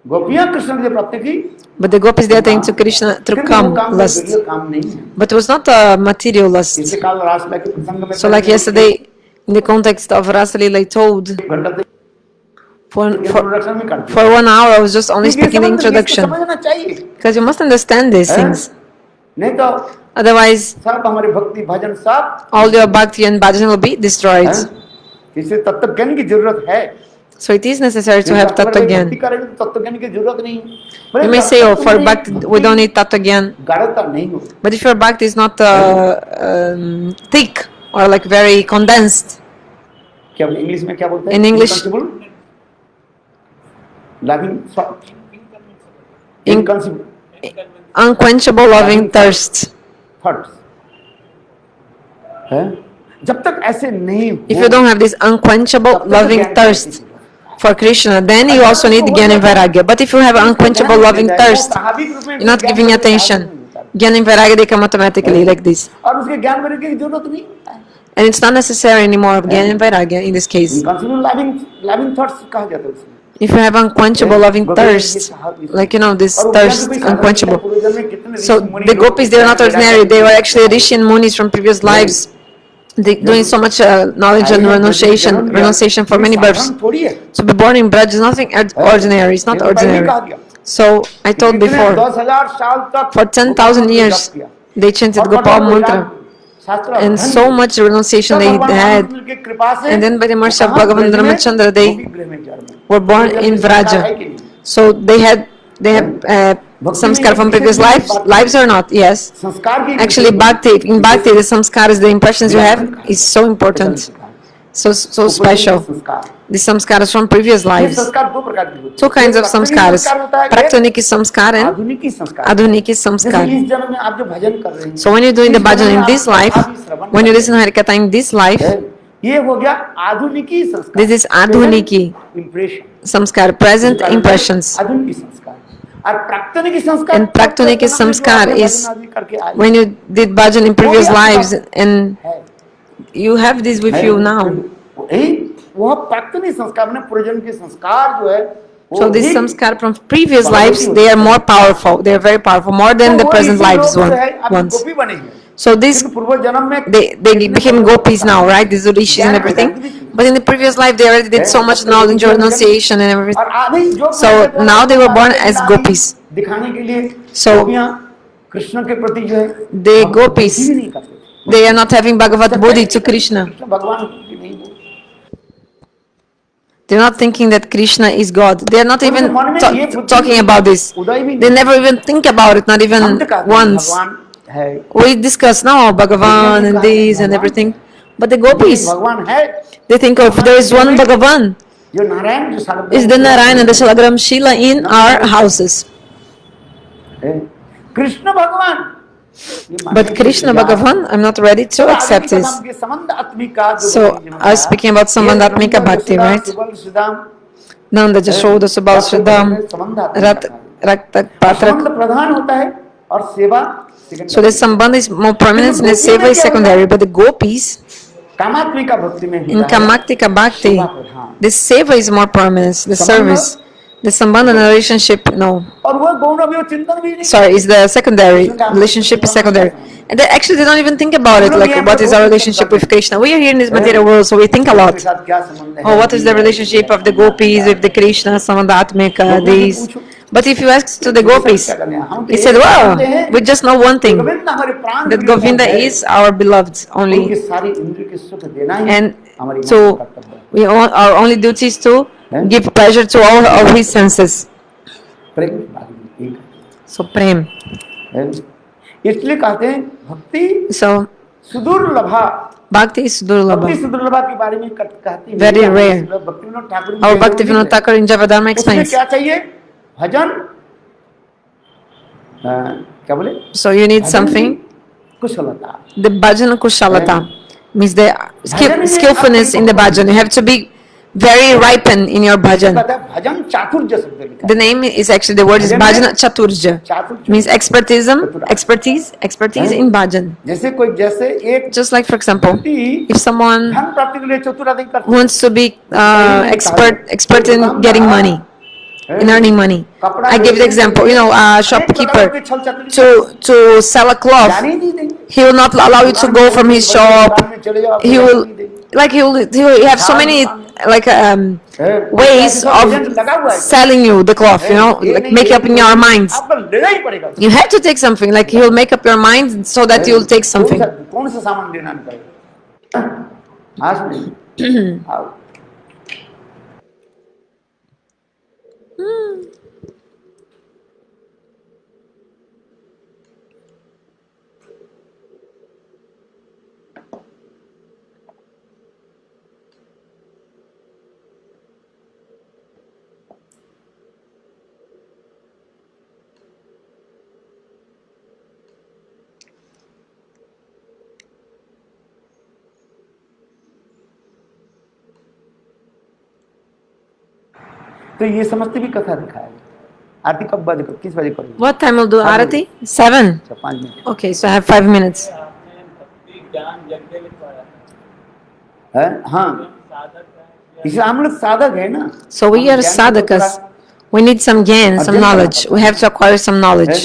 गोपियां कृष्ण की प्राप्ति की, But the gopis, they attain to Krishna through किंतु वो kam, lust. काम नहीं है। But it was not a material lust. इसलिए काल रासलीला के प्रसंग में So like yesterday, in the context of Rasa Leela, I told, एक घंटा तक for इंट्रोडक्शन में कर दिया। 1 hour, I was just only क्योंकि ये speaking the समझना- introduction. समझना चाहिए, Because you must understand these हैं? things. नहीं तो Otherwise, सब हमारे भक्ति भजन सब all your bhakti and bhajan will be destroyed. हैं? इसे तत्व ज्ञान की जरूरत है। So it is necessary to have अगर tattva कोई gyan. भक्ति करेगा तो तत्व ज्ञान की जरूरत नहीं। बोले You may say, oh, for तत्व bhakti, ज्ञान we don't need tattva gyan. गाढ़ता नहीं हो। But if your bhakti is not thick or like very condensed, क्या इंग्लिश में क्या बोलते हैं? In English- loving In- इनकंसिबल unquenchable loving thirst. Thoughts है। जब तक ऐसे नहीं If you don't have this unquenchable loving thirst for Krishna, then you also need Gyan and Vairagya. But if you have unquenchable loving thirst, you're not giving attention. Gyan and Vairagya, they come automatically like this. और उसके ज्ञान वैराग्य की जरूरत नहीं। And it's not necessary anymore of Gyan and Vairagya in this case. Inconceivable loving thoughts कहा जाता है उसमें। If you have unquenchable loving thirst, like this और वो thirst, ज्ञान को भी unquenchable. पूर्वजन्म में कितने ऋषि So मुनि the लोग gopis, they were not ordinary. They were actually rishi and munis from previous lives. They doing so much knowledge and renunciation for many births. थोड़ी है। To be born in Braj is nothing ordinary. It's not ये तो पहले ही ordinary. कहा गया। So I told कितने before, 10,000 साल तक for 10,000 years, they chanted Gopal mantra, and so much renunciation they had. And then by the mercy of Bhagavan Ramachandra, they were born in Vraja. So they have samskar from previous lives or not? Yes. Actually, in bhakti, the samskaras, the impressions you have is so important, so special. The samskaras from previous lives. Two kinds of samskaras: praktaniki samskar and adhuniki samskar. इस जन्म में आप जो भजन कर रहे हैं, So when you're doing the bhajan in this life, when you listen to Harikatha in this life, ये हो गया आधुनिकी संस्कार। this is adhuniki impression, samskar, present impressions. आधुनिकी संस्कार। और प्राक्तनिकी संस्कार, And praktaniki samskar is when you did bhajan in previous lives, and you have this with you now. वह प्राक्तनिक संस्कार मैंने पूर्वजन्म के संस्कार जो है, So these samskar from previous lives, they are more powerful. They are very powerful, more than the present lives ones. गोपी बने हैं। So this, पूर्व जन्म में they became gopis now, right? These rishis and everything. But in the previous life, they already did so much knowledge, renunciation, and everything. और आधे जो So now they were born as gopis. दिखाने के लिए So गोपियां कृष्ण के प्रति जो है the हम gopis, कुछ भी नहीं करते। they are not having Bhagavat Buddhi to Krishna. Krishna भगवान की नहीं बोलते। They're not thinking that Krishna is God. They're not even मन में ये बुद्धि talking about this. उदय भी They नहीं। never even think about it, not हम even तो कहते हैं once. भगवान है, We discuss now Bhagavan and this and everything. But the gopis, भगवान है they think, oh, if there is one Bhagavan, जो नारायण जो सारा is the Narayana, the Shalagram Shila in our houses. है। कृष्ण भगवान But Krishna Bhagavan, I'm not ready to accept this. So I was speaking about Sambandhatmika Bhakti, right? Nanda, Jashoda, Subal, Sridham, Raktak, Patrak. प्रधान होता है और सेवा So the Sambandha is more prominent and the Seva is secondary. But the gopis, कामात्मिका भक्ति में in Kamaktika Bhakti, the Seva is more prominent, the service. The Sambandhana relationship, no. और वो गौण अवयव चिंतन भी नहीं Sorry, is the secondary. Relationship is secondary. And they actually they don't even think about it, like what is our relationship with Krishna. We are here in this material world, so we think a lot. के साथ क्या संबंध है Oh, what is the relationship of the gopis with the Krishna, Samandatmika, these? But if you ask to the gopis, he said, wow, we just know one thing, Govind हमारे प्राण that Govinda is our beloved उनकी only. सारी इंद्रिय के सुख देना ही And हमारी so कर्तव्य है। our only duty is to give pleasure to all of his senses. प्रेम की बात भी एक So prem. है। इसलिए कहते हैं भक्ति So सुदुर्लभा bhakti is भक्ति durlabha. सुदुर्लभा के बारे में कहते हैं Very rare. भक्ति Vinod Thakur Our Bhakti Vinod Thakur in Javadharma उसमें explains. क्या चाहिए भजन क्या बोले So you need bhajan something. की कुशलता The bhajan kushalata means the skillfulness in the bhajan. You have to be very ripened in your bhajan. कहता है भजन चातुर्य शब्द लिखा The name is actually the word is bhajana chaturja. चातुर्य Means expertise in bhajan. जैसे एक Just like for example, व्यक्ति if someone धन प्राप्ति के लिए चतुरादि करता wants to be expert in getting money, in earning money. I give the example, you know, a shopkeeper to sell a cloth, जाने ही नहीं देंगे he will not allow you to go from his shop. He will he have so many like ways of selling you the cloth, you know, like make up in your minds. आपको लेना ही पड़ेगा You have to take something, like he will make up your mind so that you will take something. कौन सा सामान लेना पड़ेगा आज नहीं आओ तो ये समझते भी कथा दिखाएगा आरती कब बजे किस बजे करेंगे What time will do Arati? 7. अच्छा 5 minute Okay, so I have 5 minutes. है हाँ इसलिए हम लोग साधक है ना So we are sadhakas. We need some gain, some knowledge. We have to acquire some knowledge.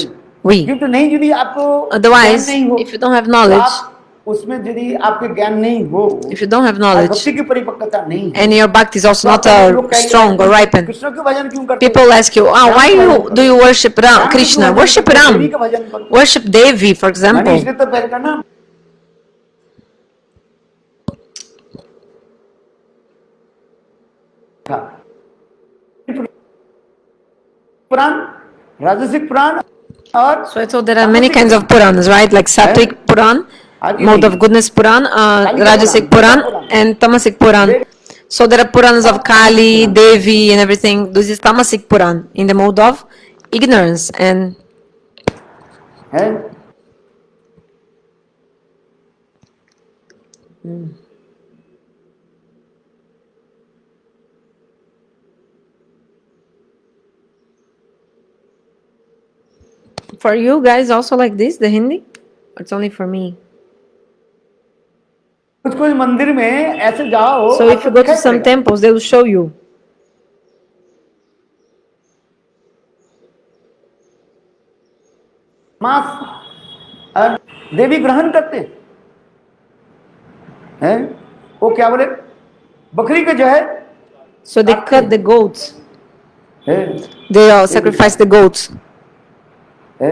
We. क्योंकि नहीं यदि आपको Otherwise, ज्ञान नहीं हो if you don't have तो knowledge, आप उसमें यदि आपके ज्ञान नहीं हो if you don't have और knowledge, भक्ति की परिपक्वता नहीं है and your bhakti is also तो not आप लोग कहेंगे, strong or ripened, कृष्ण के भजन क्यों करते people ask you, oh, why do you worship Ram, Krishna? Worship Devi Ram. का भजन करो Worship Devi, for मैंने example. इसलिए तो पहले कहा ना पुराण राजसिक पुराण और So I thought there are many kinds of Puranas, right? Like Sattvic Puran, Mode of Goodness Puran, Rajasic Puran, and Tamasic Puran. So there are Puranas of Kali, Devi, and everything. This is Tamasic Puran in the mode of ignorance. And है for you guys also like this, the Hindi? Or it's only for me? कुछ कुछ मंदिर में ऐसे जाओ So if you go to some temples, they will show you. मांस देवी ग्रहण करते हैं वो क्या बोले बकरी का जो है So they cut the goats. है, They sacrifice the goats. है।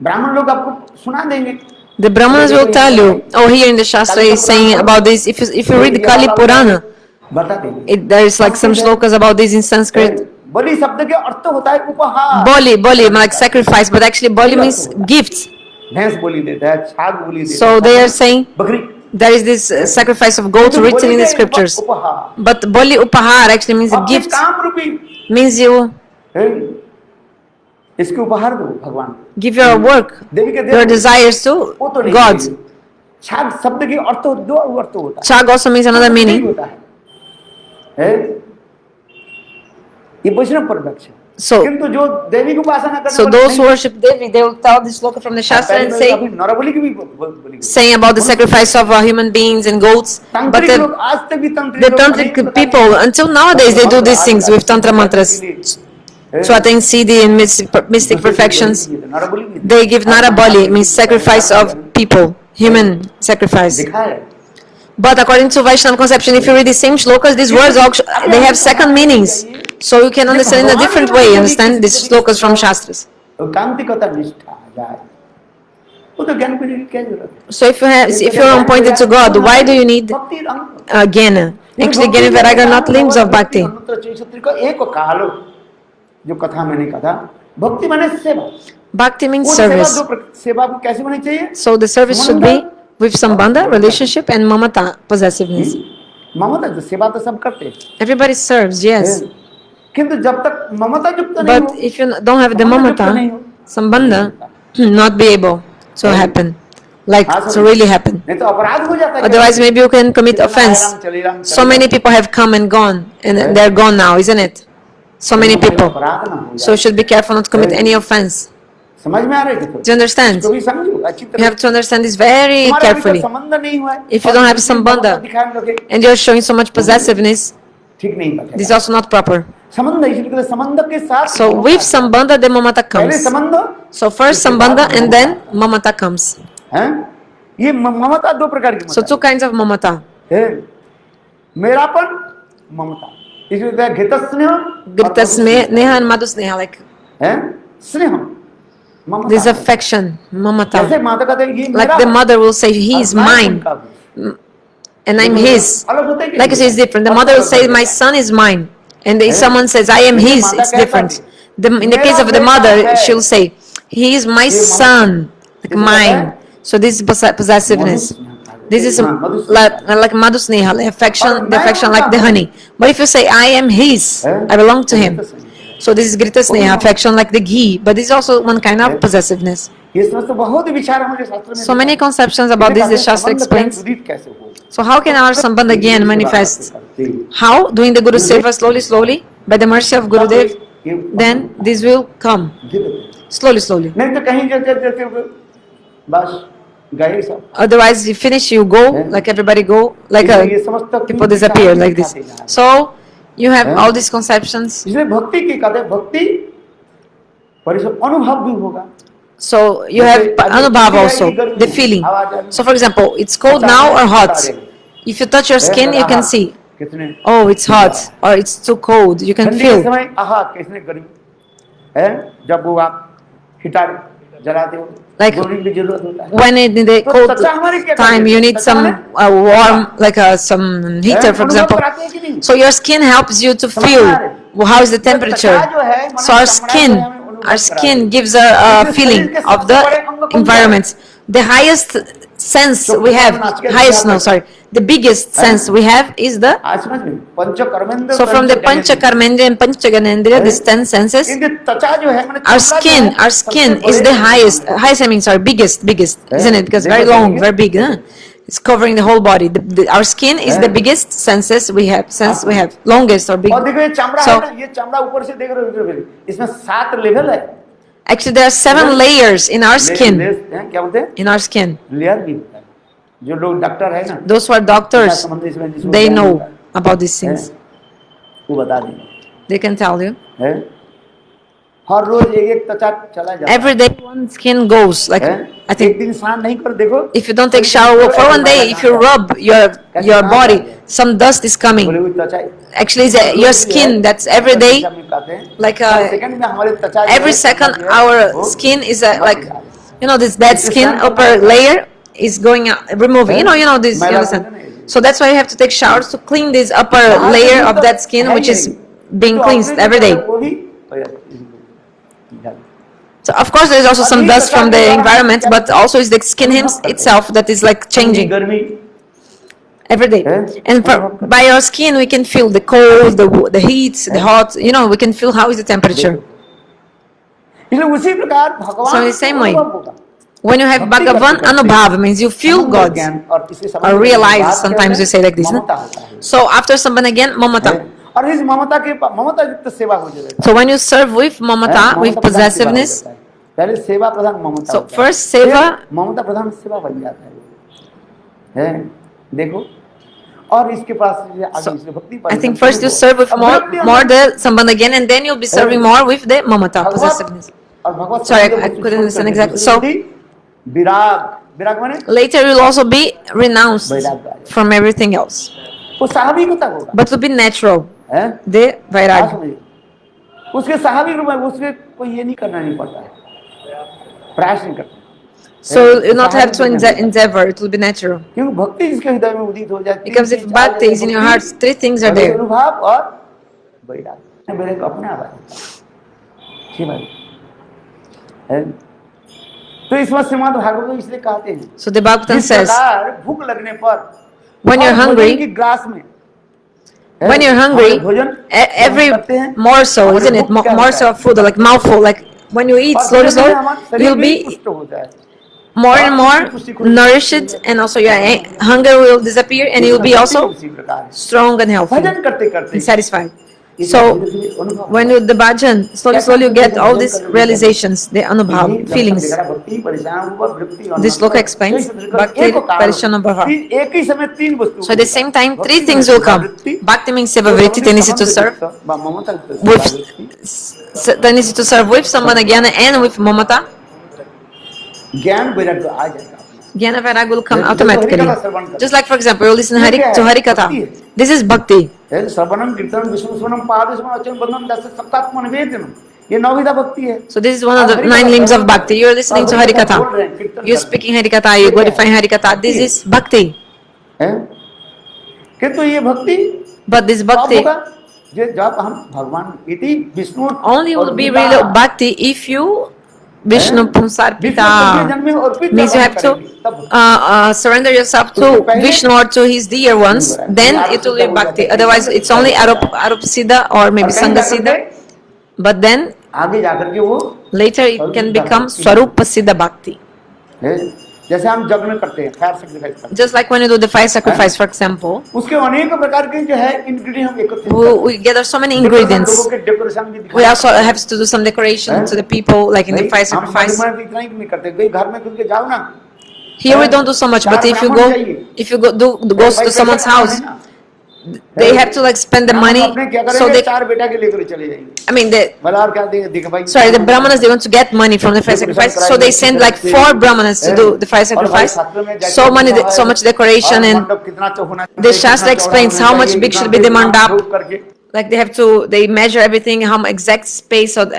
ब्राह्मण लोग आपको सुना देंगे The Brahmanas will tell you. Oh, here in the Shastra is saying about this. If you read the Kali Purana, बता देंगे there is like some shlokas about this in Sanskrit. बलि शब्द के अर्थ होता है उपहार Boli, like sacrifice, but actually boli means gifts. भैंस बोली देता है छाग बोली देता So they are saying बकरी there is this sacrifice of goats written in the scriptures. उपहार But boli upahar actually means a अपने gift. काम रूपी Means you है, इसके उपहार दो भगवान को। give your work, देवी के your देव desires to वो तो नहीं God. चाहिए। छाग शब्द के अर्थ दो अर्थ होता है Chag also means another नहीं meaning. होता है ये वैष्णव परपक्ष है So, किंतु जो देवी की उपासना करने so वाले those नहीं- who worship Devi, they will tell this shloka from the Shastra and पहले say, अभी नरबलि की भी बोली गई। saying about the sacrifice of human beings and goats. But तांत्रिक लोग the आज तक भी तांत्रिक the लोग tantric अनेक प्रकार people, के- until nowadays, they do these things with tantra mantras. to attain siddhi and mystic perfections. They give nara bali, means sacrifice of people, human sacrifice. दिखा है But according to Vaishnava conception, if you read the same shlokas, these words they have second meanings, so you can understand in a different way. Understand these shlokas from shastras. और कांतिकता निष्ठा आ जाए वो तो ज्ञान की क्या जरूरत है So if you're appointed to God, why do you need भक्ति रंग jnana? Actually, jnana and vairagya are not limbs of bhakti. अनुत्तर चैतन्य को एक को कहा लो जो कथा मैंने कहा भक्ति माने सेवा Bhakti means वो सेवा service. सेवा को कैसे होनी चाहिए So the service should be with sambandha, relationship, and mamata, possessiveness. ममता जो सेवा तो सब करते हैं Everybody serves, yes. किंतु जब तक ममता युक्त नहीं But हो if you don't have the mamata, sambandha, not be able to happen, like to really happen. नहीं तो अपराध हो जाता है Otherwise, maybe you can commit offense. So many people have come and gone, and they're gone now, isn't it? So many people. अपराध ना हो So you should be careful not to commit any offense. समझ में आ रही है Do you understand? तो भी समझो अच्छी You तरह have to understand this very हमारा अभी तक carefully. संबंध नहीं हुआ है If you don't have संबंध, दिखाए हम लोग के, and you're showing so much possessiveness, ठीक नहीं बचेगा this is also not proper. संबंध इसलिए कहते हैं, संबंध के साथ So with sambandha, the mamata पहले comes. संबंध So first sambandha and then mamata comes. हैं ये ममता दो प्रकार की So two kinds of mamata. है मेरापन ममता इसलिए कहते हैं घृत स्नेह Grita sneha and madhu sneha, like हैं स्नेह ममता this affection, mamata. जैसे माता कहते हैं ये Like मेरा the mother will say, he is mine and I'm his. अलग होता है कि Like you say, it's different. The mother will say, my son is mine. And if someone says, I am his, it's different. In the case of the mother, she'll say, he is my son, like mine. So this is possessiveness. This is like madhu sneha, the affection like the honey. But if you say, I am his, I belong to him. So this is grita sneha, affection like the ghee. But this is also one kind of possessiveness. ये समझ तो बहुत ही विचार हमारे शास्त्र में So many conceptions about this the Shastra explains. Sudeep कैसे हो So how can our sambandha again manifest? How? Doing the Guru Seva slowly, by the mercy of Gurudev. Then this will come. Slowly. नहीं तो कहीं जैसे बस गए सब Otherwise, you finish, you go, like everybody go, like ये समझता people disappear like this. So you have all these conceptions. इसलिए भक्ति की कहते हैं भक्ति परिसर अनुभव भी होगा So you have anubhav also, the feeling. So for example, it's cold now or hot. If you touch your skin, you can see. कितने Oh, it's hot or it's too cold. You can ठंडी के feel. समय आहा कितने गर्मी है जब वो आप हिटर जलाते हो Like गोली की जरूरत होता है when in the cold time you need some warm, like some heater, for example. So your skin helps you to feel how is the temperature. So our skin gives a feeling of the environment. The highest sense we have, the biggest sense we have is the. आज समझ में पंचकर्मेंद्र So from the pancha karmendriya and pancha gyanendriya, these 10 senses, इनके त्वचा जो है our skin is the highest, biggest, isn't it? Because very long, very big, huh? It's covering the whole body. Our skin is the biggest senses we have, longest or big. और देखो ये चमड़ा So- है ना ये चमड़ा ऊपर से देख रहे हो इसमें 7 लेवल है Actually, there are 7 layers in our skin. हैं, क्या बोलते हैं In our skin. लेयर भी होता है जो लोग डॉक्टर है ना Those who are doctors, संबंधी इसमें जिसको they ज्ञान know होता है, about these things. वो बता देंगे They can tell you. है हर रोज एक त्वचा चला जाता Every day one skin goes. Like है I एक think दिन स्नान नहीं कर देखो if you don't take shower for one day, if you rub your body, some dust is बोले coming. वो त्वचा Actually, it's your skin that's every day. Like second में हमारे त्वचा every second our skin is like this dead skin upper layer is going out, removing. You know this. You understand? So that's why you have to take showers to clean this upper layer of that skin, which is being cleansed every day. So of course there is also some dust from the environment, but also it's the skin itself that is like changing गर्मी every day. And by our skin we can feel the cold, the heat, the hot. We can feel how is the temperature. इसलिए उसी प्रकार भगवान So in the same way, अनुभव होगा। when you have Bhagavan Anubhav, means you feel God और इसी समय or realize. बात Sometimes we say like this. No? ममता होता है। So after Sambandha again, Mamata. और इस ममता के ममता युक्त सेवा हो जाएगा So when you serve with Mamata, with possessiveness, पहले सेवा प्रधान ममता so होता है। first seva, फिर ममता प्रधान सेवा बन जाता है देखो और इसके पास आगे इसलिए भक्ति I think first you serve with more the sambandha gyan, and then you'll be serving more with the mamata, possessiveness. और भगवत Sorry, I couldn't understand exactly. So विराग माने later you'll also be renounced from everything else, वो स्वाभाविकता होगा, but to be natural, है the vairagya. उसके स्वाभाविक रूप में उसके कोई ये नहीं करना नहीं पड़ता है, प्रयास नहीं करता। So you not have to endeavor; it will be natural. क्योंकि भक्ति जिसके हृदय में उदित हो जाती है, Because if bhakti is in your heart, three things are there. अनुभाव और वैराग्य, मेरे को अपने आप है भाई है। तो इस वक्त श्रीमद् भागवत इसलिए कहते हैं, So the Bhagavatam जिस says, प्रकार भूख लगने पर when you're hungry, की ग्रास में when you're hungry, every morsel, isn't it? Morsel of food, like mouthful, like when you eat slowly, you'll be more and more nourished, and also your hunger will disappear, and you'll be also strong and healthy and satisfied. So when you the bhajan, slowly you get all these realizations, the anubhav, feelings. This sloka explains bhakti parishanabhava. So at the same time, three things will come. Bhakti means seva vritti, tendency to serve with sambandha jnana and with mamata. Jnana vairagya will come automatically. Just like, for example, you listen to Harikatha. This is bhakti. श्रवणम कीर्तन विष्णु स्मरणम पाद स्मरण अचन बंधन दस सप्तात्म निवेदनम, ये नौविधा भक्ति है। So this is one of the 9 limbs of bhakti. You are listening to Harikatha. You are speaking Harikatha. You are glorifying Harikatha. This is bhakti. किंतु ये भक्ति, but this bhakti जब हम भगवान इति Vishnu only will be real bhakti if you Vishnu Pumsarpita means you have to surrender yourself to Vishnu or to his dear ones, then it will be bhakti. Otherwise, it's only Arupasiddha or maybe Sangasiddha. But then later it can become Swarupasiddha bhakti. जैसे हम यज्ञ करते हैं, fire sacrifice करते हैं, just like when you do the fire sacrifice, for example, उसके अनेक प्रकार के जो है इंग्रेडिएंट हम एकत्रित करते हैं, we gather so many ingredients. We also have to do some decoration to the people, like in the fire sacrifice. इतना ही नहीं करते, कहीं घर में खुल के जाओ ना, here we don't do so much, but if you go goes to someone's house, they have to like spend the money, so they, I mean, sorry, the brahmanas, they want to get money from the fire sacrifice, so they send like 4 brahmanas to do the fire sacrifice. So much decoration, and the Shastra explains how much big should be the mandap. Like they measure everything, how exact space of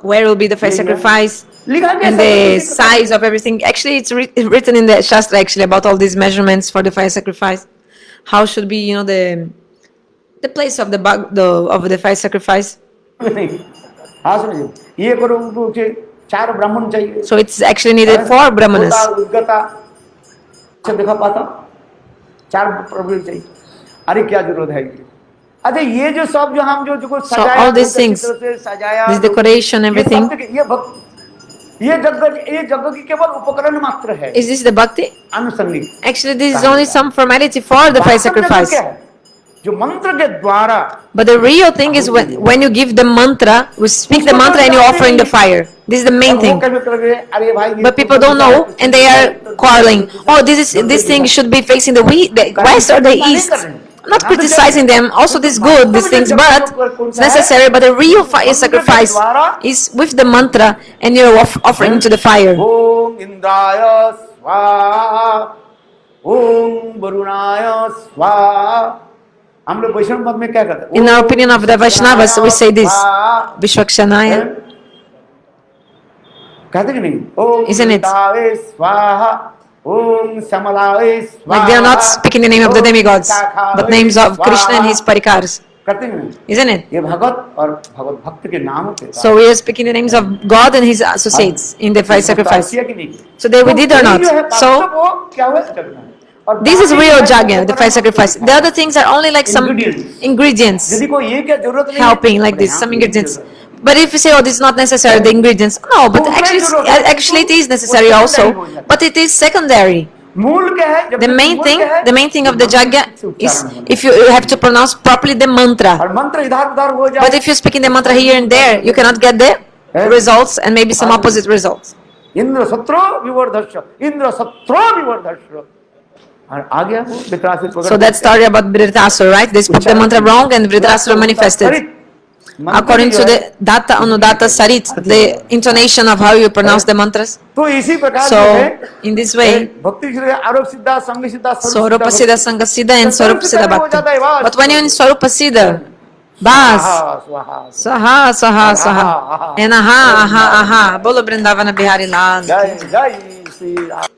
where will be the fire sacrifice, and the size of everything. Actually, it's written in the Shastra actually about all these measurements for the fire sacrifice. How should be, the place of the fire sacrifice. So it's actually needed 4 brahmanas. So all these things, this decoration, everything. Is this the bhakti? Actually, this is only some formality for the fire sacrifice. But the real thing is when you give the mantra, we speak the mantra and you offer in the fire. This is the main thing. But people don't know, and they are quarreling. Oh, this thing should be facing the west or the east. I'm not criticizing them. Also, this good, these things, but it's necessary. But the real fire sacrifice is with the mantra, and you're offering to the fire. Om Indraya Swaha, Om Varunaya Swaha. In our opinion of the Vaishnavas, we say this, Vishwakshanaya. Isn't it? Like they are not speaking the name of the demigods, but names of Krishna and his parikars. Isn't it? So we are speaking the names of God and his associates in the fire sacrifice. So we did or not. So this is real jagya, the fire sacrifice. The other things are only like some ingredients helping, like this, some ingredients. But if you say, oh, this is not necessary, the ingredients, no, but actually it is necessary also, but it is secondary. The main thing of the jagya is if you have to pronounce properly the mantra. But if you're speaking the mantra here and there, you cannot get the results and maybe some opposite results. और आ गया वो धृतराष्ट्र प्रकट So that story about Dhritarashtra, right? They spoke the mantra wrong and Dhritarashtra manifested. According to the Datta Anudatta Sarit, the intonation of how you pronounce the mantras. तो इसी प्रकार So, जो है in this way, भक्ति के आरोप सिद्धा संग सिद्धा Swarupa Siddha, Sangha Siddha and Swarupa Siddha Bhakti. But when you're in Swarupa Siddha, Bas, स्वाहा Saha, Saha, Saha, and Aha, Aha, Aha, Bolo Brindavana Bihari Lal. जय जय Shri Ram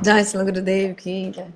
Jai Sri Gurudev ki jai.